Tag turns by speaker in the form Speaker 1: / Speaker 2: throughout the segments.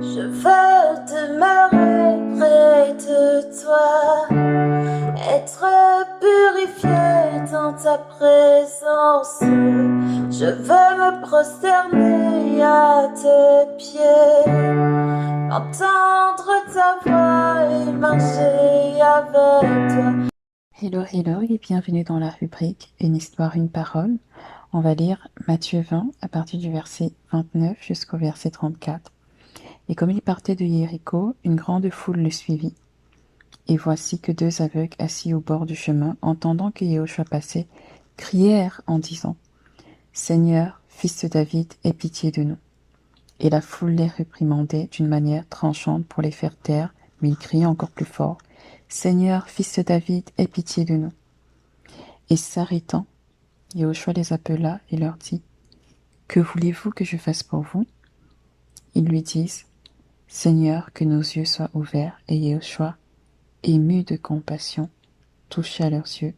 Speaker 1: Je veux demeurer près de toi, être purifié dans ta présence. Je veux me prosterner à tes pieds, entendre ta voix et marcher avec toi.
Speaker 2: Hello, hello et bienvenue dans la rubrique Une histoire, une parole. On va lire Matthieu 20 à partir du verset 29 jusqu'au verset 34. Et comme il partait de Jéricho, une grande foule le suivit. Et voici que deux aveugles assis au bord du chemin, entendant que Yahushua passait, crièrent en disant: Seigneur, fils de David, aie pitié de nous. Et la foule les réprimandait d'une manière tranchante pour les faire taire, mais ils criaient encore plus fort: Seigneur, fils de David, aie pitié de nous. Et s'arrêtant, Yahushua les appela et leur dit: Que voulez-vous que je fasse pour vous? Ils lui disent: Seigneur, que nos yeux soient ouverts. Et Yahushua, ému de compassion, toucha leurs yeux,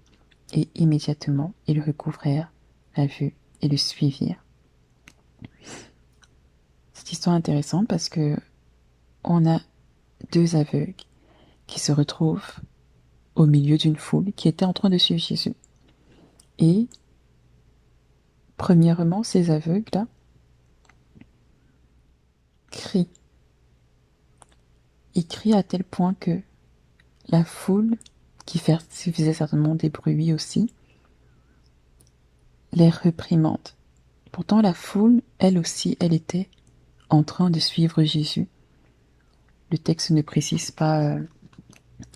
Speaker 2: et immédiatement ils recouvrèrent la vue et le suivirent. Cette histoire est intéressante parce que on a deux aveugles qui se retrouvent au milieu d'une foule qui était en train de suivre Jésus. Et premièrement, ces aveugles-là crient. Ils crient à tel point que la foule, qui faisait certainement des bruits aussi, les réprimande. Pourtant la foule, elle aussi, elle était en train de suivre Jésus. Le texte ne précise pas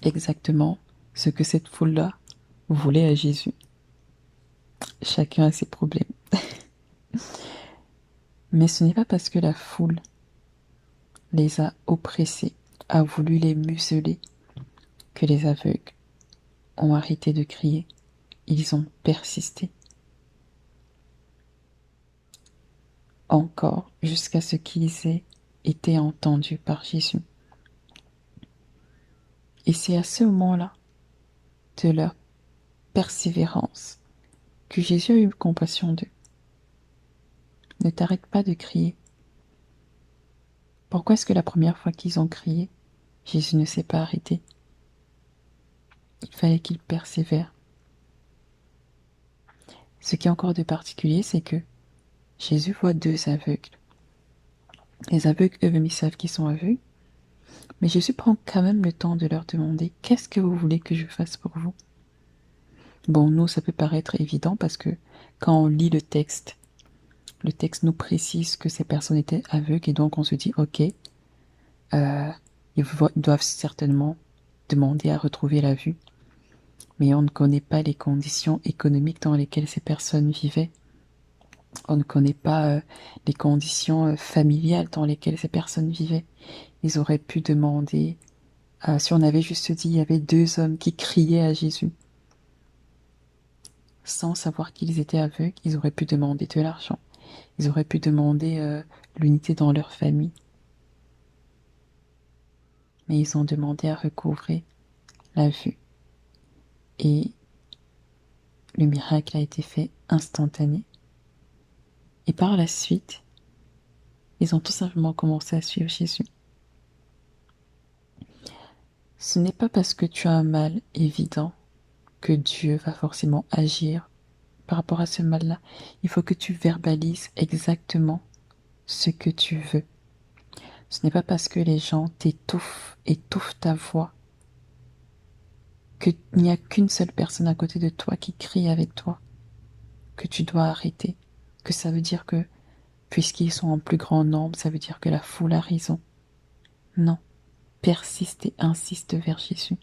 Speaker 2: exactement ce que cette foule-là voulait à Jésus. Chacun a ses problèmes. Mais ce n'est pas parce que la foule les a oppressés, a voulu les museler, que les aveugles ont arrêté de crier. Ils ont persisté. Encore jusqu'à ce qu'ils aient été entendus par Jésus. Et c'est à ce moment-là, de leur persévérance, que Jésus a eu compassion d'eux. Ne t'arrête pas de crier. Pourquoi est-ce que la première fois qu'ils ont crié, Jésus ne s'est pas arrêté? Il fallait qu'ils persévèrent. Ce qui est encore de particulier, c'est que Jésus voit deux aveugles. Les aveugles, eux-mêmes, ils savent qu'ils sont aveugles, mais Jésus prend quand même le temps de leur demander: qu'est-ce que vous voulez que je fasse pour vous? Bon, nous, ça peut paraître évident parce que quand on lit le texte nous précise que ces personnes étaient aveugles et donc on se dit: ok, ils doivent certainement demander à retrouver la vue. Mais on ne connaît pas les conditions économiques dans lesquelles ces personnes vivaient. On ne connaît pas les conditions familiales dans lesquelles ces personnes vivaient. Ils auraient pu demander, si on avait juste dit il y avait deux hommes qui criaient à Jésus, sans savoir qu'ils étaient aveugles, ils auraient pu demander de l'argent. Ils auraient pu demander l'unité dans leur famille. Mais ils ont demandé à recouvrer la vue. Et le miracle a été fait instantané. Et par la suite, ils ont tout simplement commencé à suivre Jésus. Ce n'est pas parce que tu as un mal évident que Dieu va forcément agir par rapport à ce mal-là. Il faut que tu verbalises exactement ce que tu veux. Ce n'est pas parce que les gens étouffent ta voix, qu'il n'y a qu'une seule personne à côté de toi qui crie avec toi, que tu dois arrêter, que ça veut dire que, puisqu'ils sont en plus grand nombre, ça veut dire que la foule a raison. Non, persiste et insiste vers Jésus.